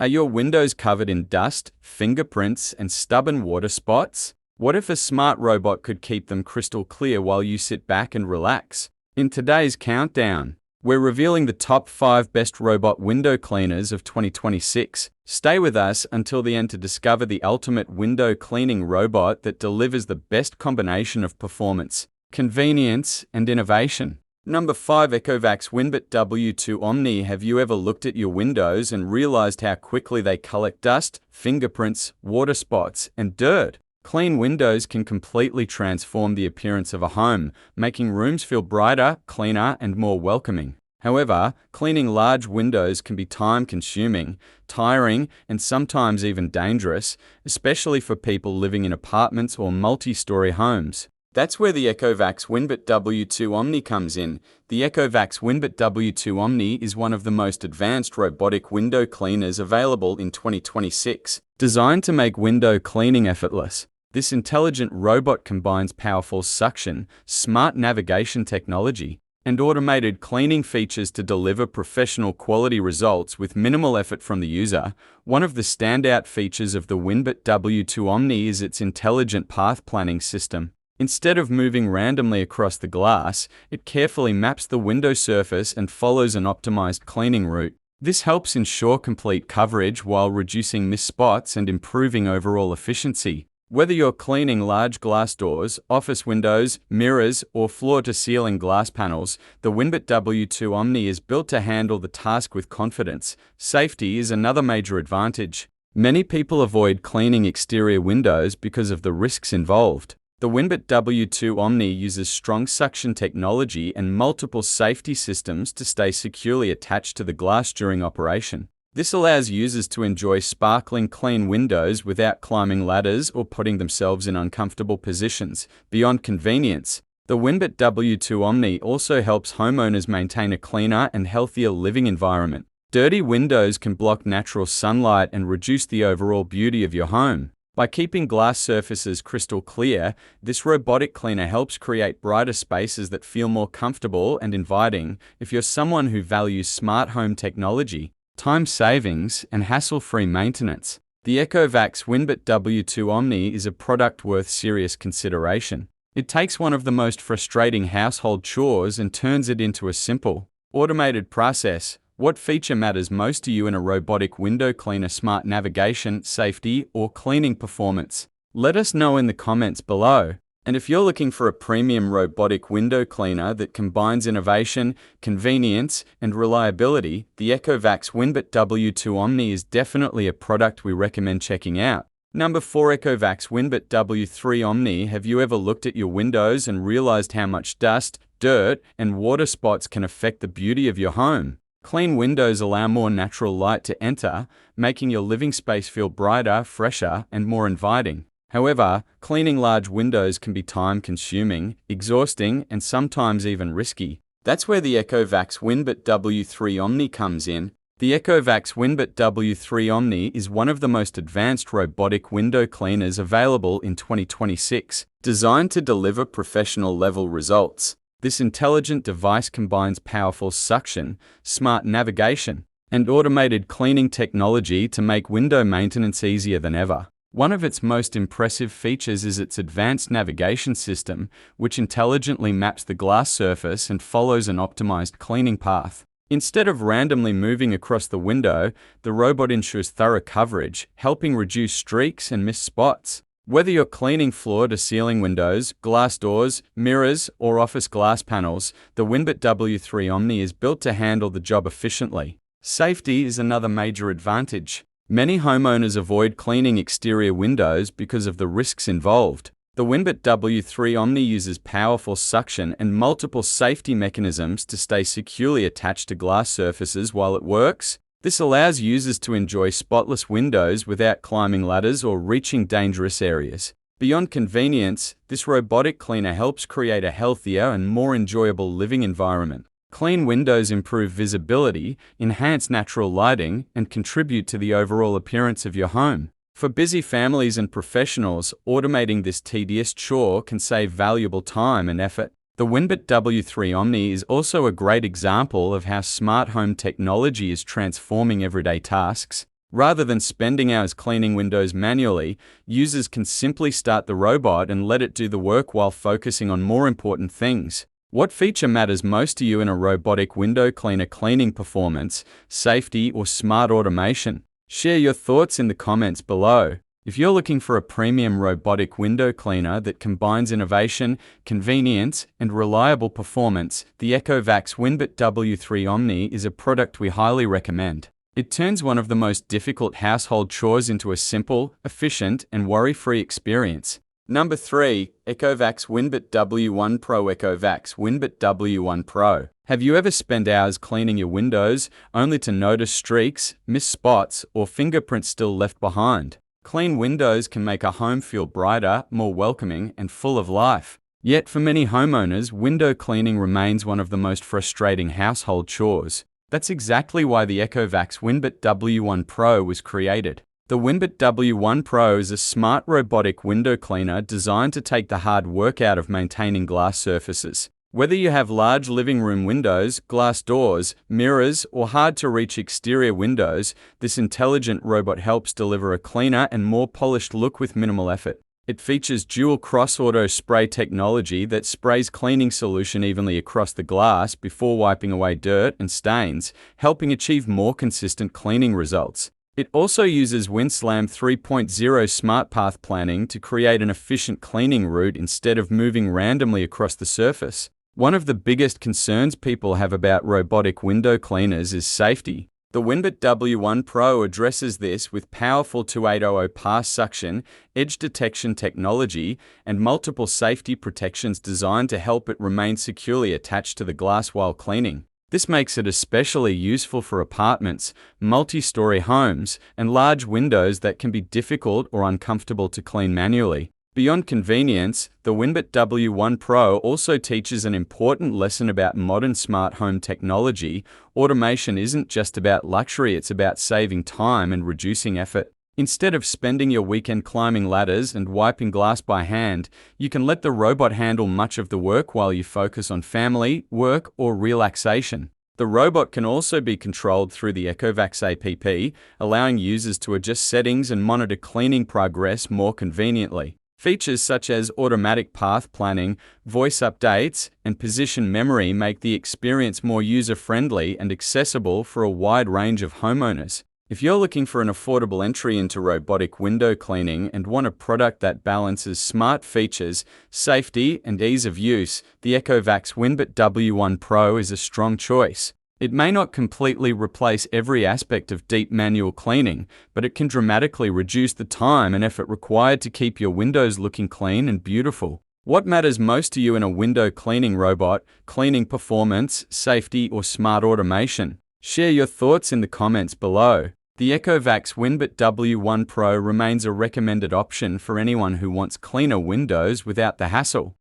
Are your windows covered in dust, fingerprints, and stubborn water spots? What if a smart robot could keep them crystal clear while you sit back and relax? In today's countdown, we're revealing the top 5 best robot window cleaners of 2026. Stay with us until the end to discover the ultimate window cleaning robot that delivers the best combination of performance, convenience, and innovation. Number 5. ECOVACS Winbot W2 Omni. Have you ever looked at your windows and realized how quickly they collect dust, fingerprints, water spots, and dirt? Clean windows can completely transform the appearance of a home, making rooms feel brighter, cleaner, and more welcoming. However, cleaning large windows can be time-consuming, tiring, and sometimes even dangerous, especially for people living in apartments or multi-story homes. That's where the ECOVACS Winbot W2 Omni comes in. The ECOVACS Winbot W2 Omni is one of the most advanced robotic window cleaners available in 2026. Designed to make window cleaning effortless, this intelligent robot combines powerful suction, smart navigation technology, and automated cleaning features to deliver professional quality results with minimal effort from the user. One of the standout features of the Winbot W2 Omni is its intelligent path planning system. Instead of moving randomly across the glass, it carefully maps the window surface and follows an optimized cleaning route. This helps ensure complete coverage while reducing missed spots and improving overall efficiency. Whether you're cleaning large glass doors, office windows, mirrors, or floor-to-ceiling glass panels, the Winbot W2 Omni is built to handle the task with confidence. Safety is another major advantage. Many people avoid cleaning exterior windows because of the risks involved. The Winbot W2 Omni uses strong suction technology and multiple safety systems to stay securely attached to the glass during operation. This allows users to enjoy sparkling clean windows without climbing ladders or putting themselves in uncomfortable positions. Beyond convenience, the Winbot W2 Omni also helps homeowners maintain a cleaner and healthier living environment. Dirty windows can block natural sunlight and reduce the overall beauty of your home. By keeping glass surfaces crystal clear, this robotic cleaner helps create brighter spaces that feel more comfortable and inviting. If you're someone who values smart home technology, time savings, and hassle-free maintenance, the ECOVACS Winbot W2 Omni is a product worth serious consideration. It takes one of the most frustrating household chores and turns it into a simple, automated process. What feature matters most to you in a robotic window cleaner? Smart navigation, safety, or cleaning performance? Let us know in the comments below. And if you're looking for a premium robotic window cleaner that combines innovation, convenience, and reliability, the ECOVACS Winbot W2 Omni is definitely a product we recommend checking out. Number 4. ECOVACS Winbot W3 Omni. Have you ever looked at your windows and realized how much dust, dirt, and water spots can affect the beauty of your home? Clean windows allow more natural light to enter, making your living space feel brighter, fresher, and more inviting. However, cleaning large windows can be time-consuming, exhausting, and sometimes even risky. That's where the ECOVACS Winbot W3 Omni comes in. The ECOVACS Winbot W3 Omni is one of the most advanced robotic window cleaners available in 2026, designed to deliver professional-level results. This intelligent device combines powerful suction, smart navigation, and automated cleaning technology to make window maintenance easier than ever. One of its most impressive features is its advanced navigation system, which intelligently maps the glass surface and follows an optimized cleaning path. Instead of randomly moving across the window, the robot ensures thorough coverage, helping reduce streaks and missed spots. Whether you're cleaning floor-to-ceiling windows, glass doors, mirrors, or office glass panels, the Winbot W3 Omni is built to handle the job efficiently. Safety is another major advantage. Many homeowners avoid cleaning exterior windows because of the risks involved. The Winbot W3 Omni uses powerful suction and multiple safety mechanisms to stay securely attached to glass surfaces while it works. This allows users to enjoy spotless windows without climbing ladders or reaching dangerous areas. Beyond convenience, this robotic cleaner helps create a healthier and more enjoyable living environment. Clean windows improve visibility, enhance natural lighting, and contribute to the overall appearance of your home. For busy families and professionals, automating this tedious chore can save valuable time and effort. The Winbot W3 Omni is also a great example of how smart home technology is transforming everyday tasks. Rather than spending hours cleaning windows manually, users can simply start the robot and let it do the work while focusing on more important things. What feature matters most to you in a robotic window cleaner? Cleaning performance, safety, or smart automation? Share your thoughts in the comments below. If you're looking for a premium robotic window cleaner that combines innovation, convenience, and reliable performance, the ECOVACS Winbot W3 Omni is a product we highly recommend. It turns one of the most difficult household chores into a simple, efficient, and worry-free experience. Number 3. ECOVACS Winbot W1 Pro. ECOVACS Winbot W1 Pro. Have you ever spent hours cleaning your windows only to notice streaks, missed spots, or fingerprints still left behind? Clean windows can make a home feel brighter, more welcoming, and full of life. Yet for many homeowners, window cleaning remains one of the most frustrating household chores. That's exactly why the ECOVACS Winbot W1 Pro was created. The Winbot W1 Pro is a smart robotic window cleaner designed to take the hard work out of maintaining glass surfaces. Whether you have large living room windows, glass doors, mirrors, or hard-to-reach exterior windows, this intelligent robot helps deliver a cleaner and more polished look with minimal effort. It features dual cross-auto spray technology that sprays cleaning solution evenly across the glass before wiping away dirt and stains, helping achieve more consistent cleaning results. It also uses WinSlam 3.0 smart path planning to create an efficient cleaning route instead of moving randomly across the surface. One of the biggest concerns people have about robotic window cleaners is safety. The Winbot W1 Pro addresses this with powerful 2800 pass suction, edge detection technology, and multiple safety protections designed to help it remain securely attached to the glass while cleaning. This makes it especially useful for apartments, multi-story homes, and large windows that can be difficult or uncomfortable to clean manually. Beyond convenience, the Winbot W1 Pro also teaches an important lesson about modern smart home technology. Automation isn't just about luxury, it's about saving time and reducing effort. Instead of spending your weekend climbing ladders and wiping glass by hand, you can let the robot handle much of the work while you focus on family, work, or relaxation. The robot can also be controlled through the ECOVACS app, allowing users to adjust settings and monitor cleaning progress more conveniently. Features such as automatic path planning, voice updates, and position memory make the experience more user-friendly and accessible for a wide range of homeowners. If you're looking for an affordable entry into robotic window cleaning and want a product that balances smart features, safety, and ease of use, the ECOVACS Winbot W1 Pro is a strong choice. It may not completely replace every aspect of deep manual cleaning, but it can dramatically reduce the time and effort required to keep your windows looking clean and beautiful. What matters most to you in a window cleaning robot? Cleaning performance, safety, or smart automation? Share your thoughts in the comments below. The ECOVACS Winbot W1 Pro remains a recommended option for anyone who wants cleaner windows without the hassle.